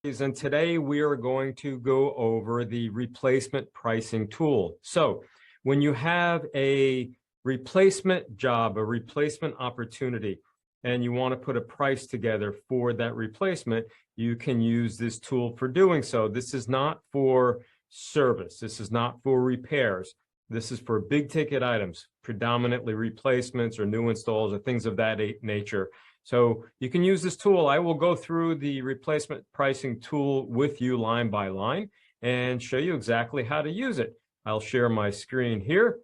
And today we are going to go over the replacement pricing tool. So when you have a replacement job, a replacement opportunity, and you want to put a price together for that replacement, you can use this tool for doing so. This is not for service. This is not for repairs. This is for big ticket items, predominantly replacements or new installs or things of that nature. So you can use this tool. I will go through the replacement pricing tool with you line by line and show you exactly how to use it. I'll share my screen here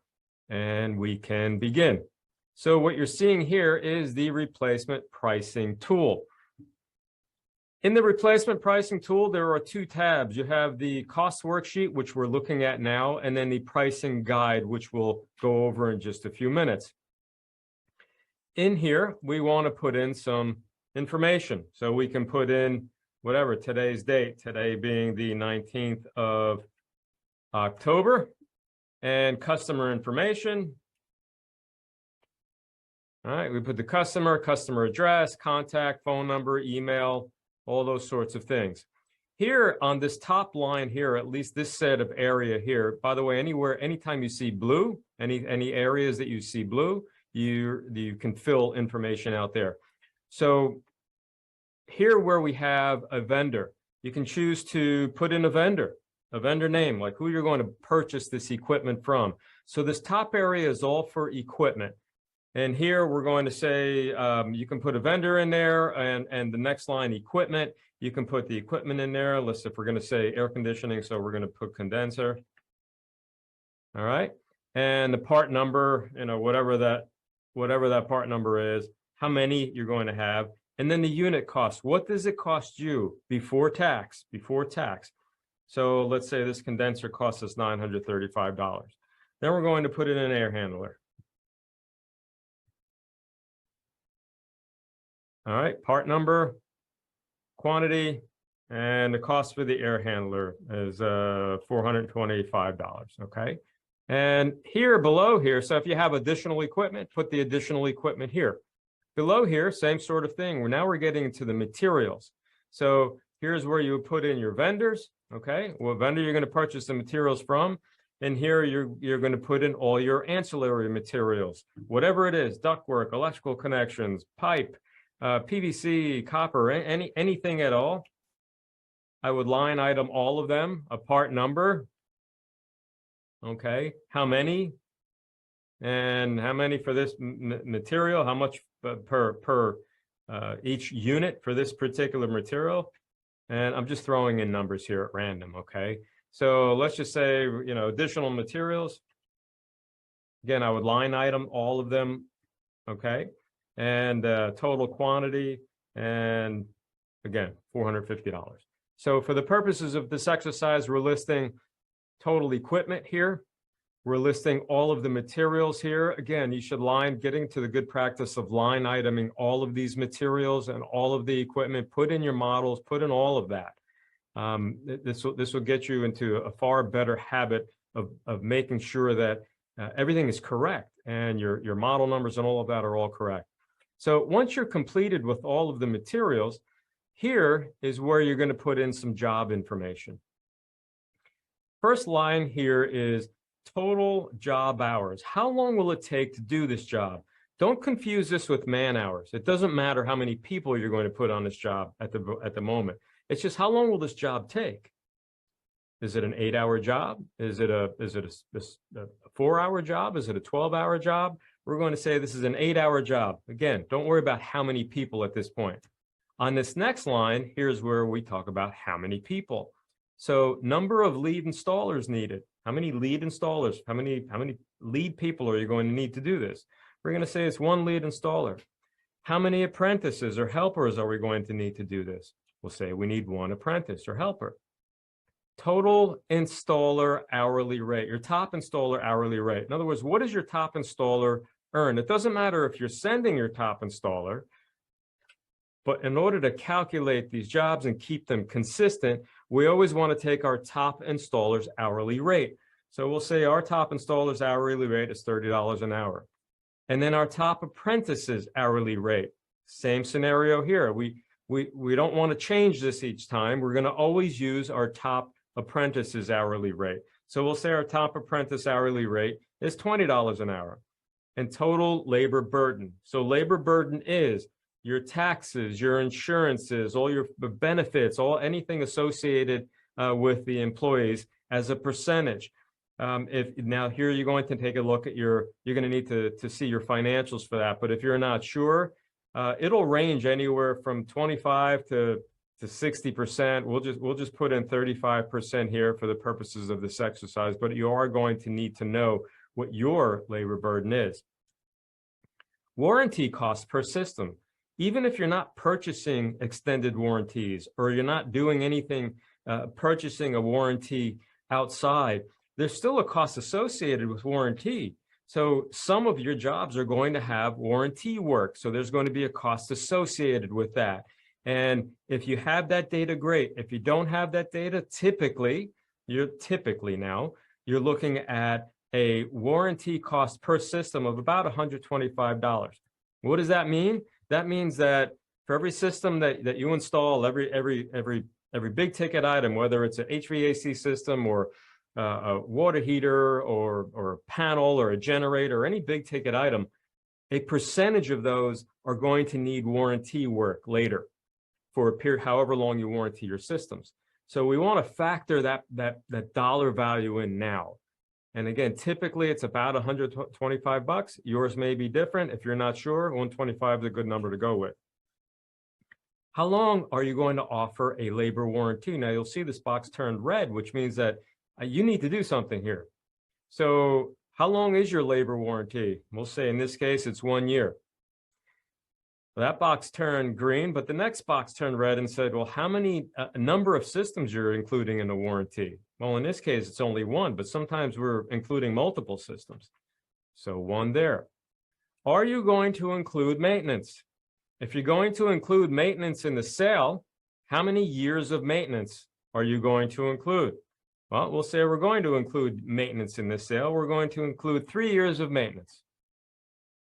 and we can begin. So what you're seeing here is the replacement pricing tool. In the replacement pricing tool, there are two tabs. You have the cost worksheet, which we're looking at now, and then the pricing guide, which we'll go over in just a few minutes. In here, we want to put in some information. So we can put in whatever today's date, today being the 19th of October, and customer information. All right, we put the customer address, contact, phone number, email, all those sorts of things. Here on this top line here, at least this set of area here, by the way, anytime you see blue, any areas that you see blue, you can fill information out there. So here where we have a vendor, you can choose to put in a vendor name, like who you're going to purchase this equipment from. So this top area is all for equipment. And here we're going to say, you can put a vendor in there, and the next line, equipment, you can put the equipment in there. Let's, if we're going to say air conditioning, so we're going to put condenser. All right. And the part number, whatever that part number is, how many you're going to have, and then the unit cost. What does it cost you before tax? So let's say this condenser costs us $935. Then we're going to put in an air handler. All right, part number, quantity, and the cost for the air handler is $425, okay? And here below here, so if you have additional equipment, put the additional equipment here. Below here, same sort of thing. Now we're getting into the materials. So here's where you put in your vendors, okay? What vendor you're going to purchase the materials from. And here you're going to put in all your ancillary materials, whatever it is, ductwork, electrical connections, pipe, PVC, copper, anything at all. I would line item all of them, a part number. Okay, how many? And how many for this material? How much per each unit for this particular material? And I'm just throwing in numbers here at random, okay? So let's just say, additional materials. Again, I would line item all of them, okay? And total quantity, and again, $450. So for the purposes of this exercise, we're listing total equipment here. We're listing all of the materials here. Again, you should getting to the good practice of line iteming all of these materials and all of the equipment. Put in your models, put in all of that. This will get you into a far better habit of making sure that everything is correct and your model numbers and all of that are all correct. So once you're completed with all of the materials, here is where you're going to put in some job information. First line here is total job hours. How long will it take to do this job? Don't confuse this with man hours. It doesn't matter how many people you're going to put on this job at the moment. It's just how long will this job take? Is it an 8-hour job? Is it a 4-hour job? Is it a 12-hour job? We're going to say this is an 8-hour job. Again, don't worry about how many people at this point. On this next line, here's where we talk about how many people. So number of lead installers needed. How many lead installers? How many lead people are you going to need to do this? We're going to say it's one lead installer. How many apprentices or helpers are we going to need to do this? We'll say we need one apprentice or helper. Total installer hourly rate, your top installer hourly rate. In other words, what does your top installer earn? It doesn't matter if you're sending your top installer, but in order to calculate these jobs and keep them consistent, we always want to take our top installer's hourly rate. So we'll say our top installer's hourly rate is $30 an hour. And then our top apprentice's hourly rate, same scenario here. We we don't want to change this each time. We're going to always use our top apprentice's hourly rate. So we'll say our top apprentice hourly rate is $20 an hour. And total labor burden. So labor burden is your taxes, your insurances, all your benefits, anything associated with the employees as a percentage. If now here you're going to take a look at you're going to need to see your financials for that. But if you're not sure, it'll range anywhere from 25 to 60%. We'll just put in 35% here for the purposes of this exercise, but you are going to need to know what your labor burden is. Warranty costs per system. Even if you're not purchasing extended warranties or you're not doing anything, purchasing a warranty outside, there's still a cost associated with warranty. So some of your jobs are going to have warranty work. So there's going to be a cost associated with that. And if you have that data, great. If you don't have that data, typically you're looking at a warranty cost per system of about $125. What does that mean? That means that for every system that you install, every big ticket item, whether it's an HVAC system or a water heater or a panel or a generator or any big ticket item, a percentage of those are going to need warranty work later for a period, however long you warranty your systems. So we want to factor that dollar value in now. And again, typically it's about $125. Yours may be different. If you're not sure, 125 is a good number to go with. How long are you going to offer a labor warranty? Now you'll see this box turned red, which means that you need to do something here. So how long is your labor warranty? We'll say in this case, it's 1 year. That box turned green, but the next box turned red and said, well, how many number of systems you're including in the warranty? Well, in this case, it's only one, but sometimes we're including multiple systems. So 1 there. Are you going to include maintenance? If you're going to include maintenance in the sale, how many years of maintenance are you going to include? Well, we'll say we're going to include maintenance in this sale. We're going to include 3 years of maintenance.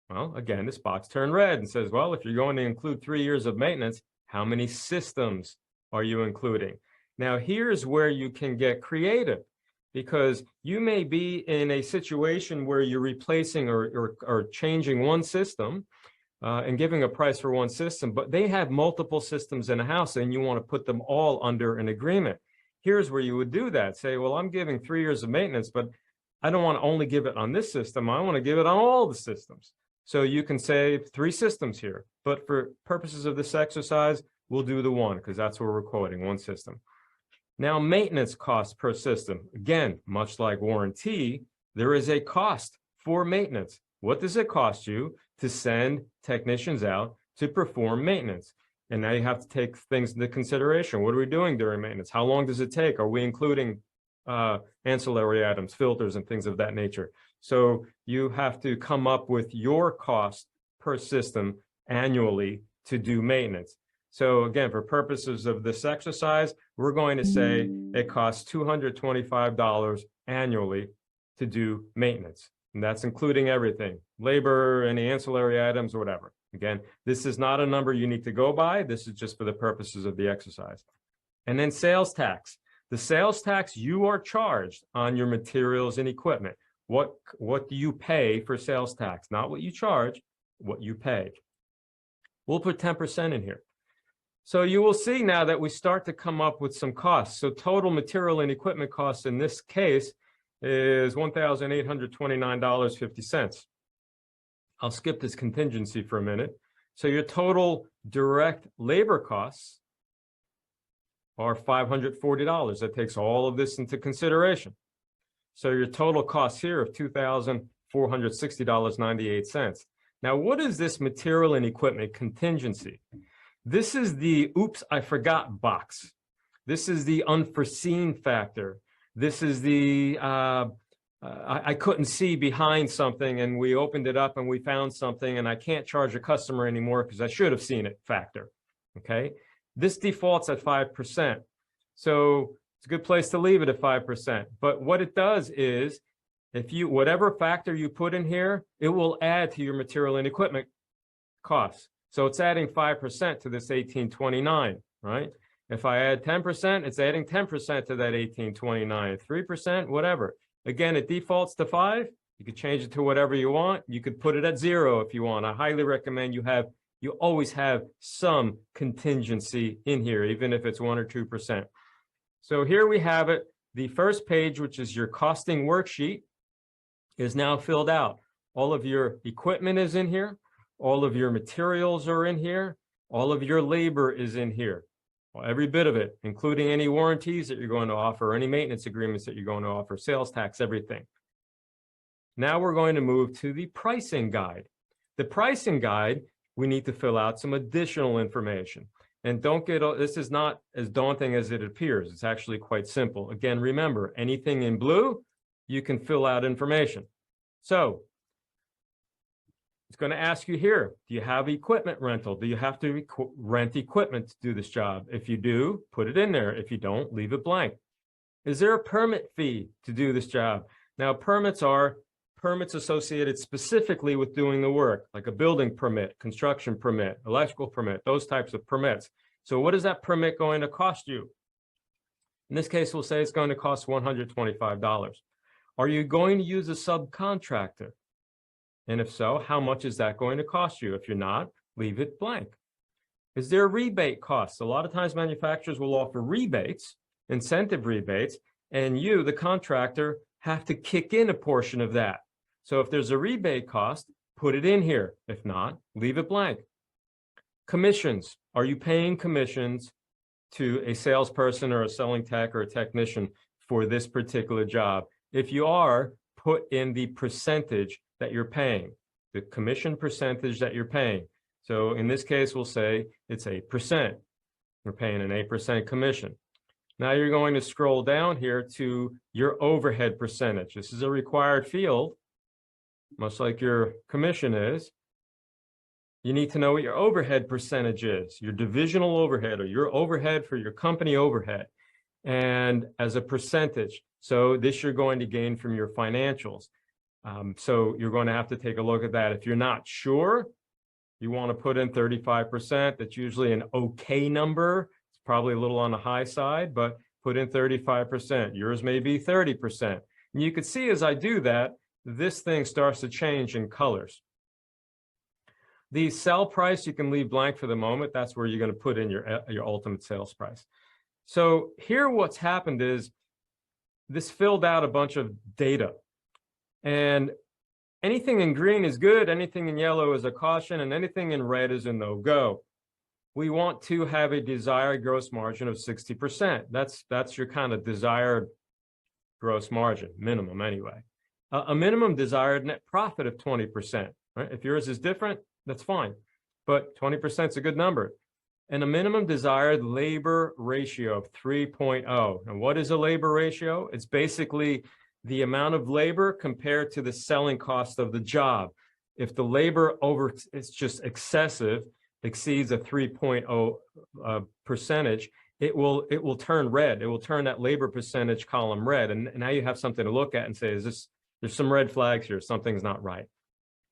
Well, again, this box turned red and says, well, if you're going to include 3 years of maintenance, how many systems are you including? Now, here's where you can get creative, because you may be in a situation where you're replacing or changing one system and giving a price for one system, but they have multiple systems in a house and you want to put them all under an agreement. Here's where you would do that. Say, well, I'm giving 3 years of maintenance, but I don't want to only give it on this system. I want to give it on all the systems. So you can save 3 systems here, but for purposes of this exercise, we'll do the 1 because that's what we're quoting, 1 system. Now, maintenance costs per system. Again, much like warranty, there is a cost for maintenance. What does it cost you to send technicians out to perform maintenance? And now you have to take things into consideration. What are we doing during maintenance? How long does it take? Are we including ancillary items, filters, and things of that nature? So you have to come up with your cost per system annually to do maintenance. So again, for purposes of this exercise, we're going to say it costs $225 annually to do maintenance. And that's including everything, labor, any ancillary items, or whatever. Again, this is not a number you need to go by. This is just for the purposes of the exercise. And then sales tax. The sales tax you are charged on your materials and equipment. What do you pay for sales tax? Not what you charge, what you pay. We'll put 10% in here. So you will see now that we start to come up with some costs. So total material and equipment costs in this case is $1,829.50. I'll skip this contingency for a minute. So your total direct labor costs are $540. That takes all of this into consideration. So your total cost here of $2,460.98. Now, what is this material and equipment contingency? This is the oops, I forgot box. This is the unforeseen factor. This is the I couldn't see behind something and we opened it up and we found something and I can't charge a customer anymore because I should have seen it factor. Okay, this defaults at 5%. So it's a good place to leave it at 5%. But what it does is if you whatever factor you put in here, it will add to your material and equipment costs. So it's adding 5% to this 1829, right? If I add 10%, it's adding 10% to that 1829, 3%, whatever. Again, it defaults to 5. You could change it to whatever you want. You could put it at 0 if you want. I highly recommend you always have some contingency in here, even if it's 1 or 2%. So here we have it. The first page, which is your costing worksheet, is now filled out. All of your equipment is in here. All of your materials are in here. All of your labor is in here. Well, every bit of it, including any warranties that you're going to offer, any maintenance agreements that you're going to offer, sales tax, everything. Now we're going to move to the pricing guide. The pricing guide, we need to fill out some additional information. And don't get, this is not as daunting as it appears. It's actually quite simple. Again, remember, anything in blue, you can fill out information. So it's going to ask you here, do you have equipment rental? Do you have to rent equipment to do this job? If you do, put it in there. If you don't, leave it blank. Is there a permit fee to do this job? Now, permits are permits associated specifically with doing the work, like a building permit, construction permit, electrical permit, those types of permits. So what is that permit going to cost you? In this case, we'll say it's going to cost $125. Are you going to use a subcontractor? And if so, how much is that going to cost you? If you're not, leave it blank. Is there a rebate cost? A lot of times manufacturers will offer rebates, incentive rebates, and you, the contractor, have to kick in a portion of that. So if there's a rebate cost, put it in here. If not, leave it blank. Commissions. Are you paying commissions to a salesperson or a selling tech or a technician for this particular job? If you are, put in the percentage that you're paying, the commission percentage that you're paying. So in this case, we'll say it's 8%. We're paying an 8% commission. Now you're going to scroll down here to your overhead percentage. This is a required field, much like your commission is. You need to know what your overhead percentage is, your divisional overhead or your overhead for your company overhead, and as a percentage. So this you're going to gain from your financials. So you're going to have to take a look at that. If you're not sure, you want to put in 35%. That's usually an okay number. It's probably a little on the high side, but put in 35%. Yours may be 30%. And you can see as I do that, this thing starts to change in colors. The sell price, you can leave blank for the moment. That's where you're going to put in your ultimate sales price. So here what's happened is this filled out a bunch of data. And anything in green is good, anything in yellow is a caution, and anything in red is a no-go. We want to have a desired gross margin of 60%. That's your kind of desired gross margin, minimum anyway. A minimum desired net profit of 20%. Right? If yours is different, that's fine. But 20% is a good number. And a minimum desired labor ratio of 3.0. And what is a labor ratio? It's basically the amount of labor compared to the selling cost of the job. If the labor it's just excessive, exceeds a 3.0 percentage, it will turn red. It will turn that labor percentage column red. And now you have something to look at and say, there's some red flags here, something's not right.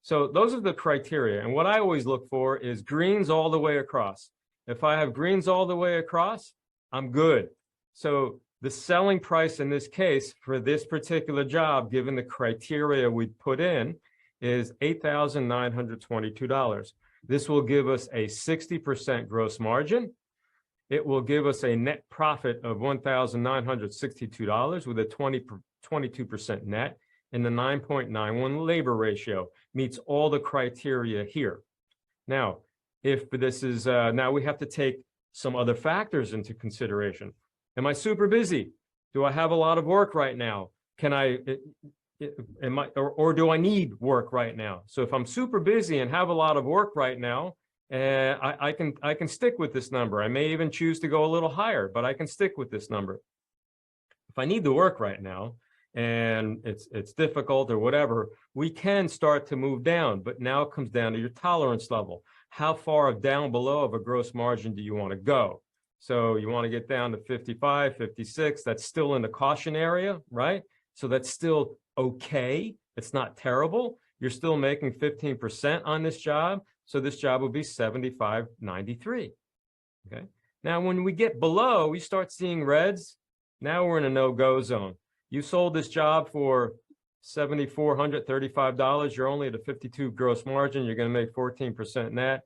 So those are the criteria. And what I always look for is greens all the way across. If I have greens all the way across, I'm good. So the selling price in this case for this particular job, given the criteria we put in, is $8,922. This will give us a 60% gross margin. It will give us a net profit of $1,962 with a 22% net, and the 9.91 labor ratio meets all the criteria here. Now, if this is, now we have to take some other factors into consideration. Am I super busy? Do I have a lot of work right now? Can I, or do I need work right now? So if I'm super busy and have a lot of work right now, I can stick with this number. I may even choose to go a little higher, but I can stick with this number. If I need the work right now and it's difficult or whatever, we can start to move down, but now it comes down to your tolerance level. How far down below of a gross margin do you want to go? So you want to get down to 55, 56, that's still in the caution area, right? So that's still okay. It's not terrible. You're still making 15% on this job. So this job would be $75.93. Okay. Now, when we get below, we start seeing reds. Now we're in a no-go zone. You sold this job for $7,435. You're only at a 52 gross margin. You're going to make 14% net.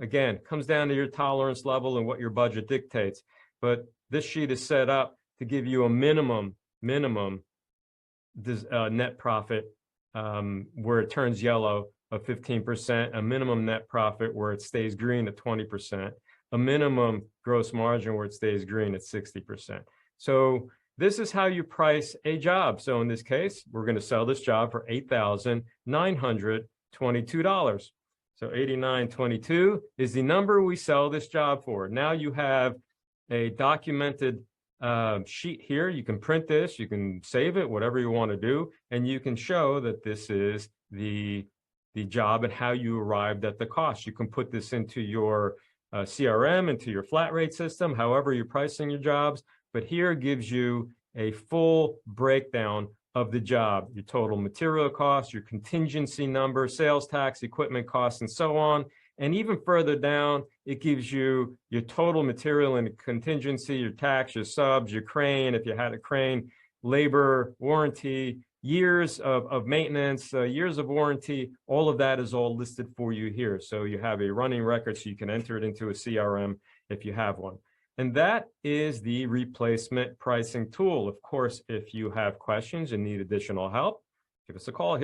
Again, comes down to your tolerance level and what your budget dictates. But this sheet is set up to give you a minimum net profit where it turns yellow of 15%, a minimum net profit where it stays green at 20%, a minimum gross margin where it stays green at 60%. So this is how you price a job. So in this case, we're going to sell this job for $8,922. So $89.22 is the number we sell this job for. Now you have a documented sheet here. You can print this, you can save it, whatever you want to do, and you can show that this is the job and how you arrived at the cost. You can put this into your CRM, into your flat rate system, however you're pricing your jobs. But here gives you a full breakdown of the job, your total material costs, your contingency number, sales tax, equipment costs, and so on. And even further down, it gives you your total material and contingency, your tax, your subs, your crane, if you had a crane, labor, warranty, years of maintenance, years of warranty, all of that is all listed for you here. So you have a running record so you can enter it into a CRM if you have one. And that is the replacement pricing tool. Of course, if you have questions and need additional help, give us a call here.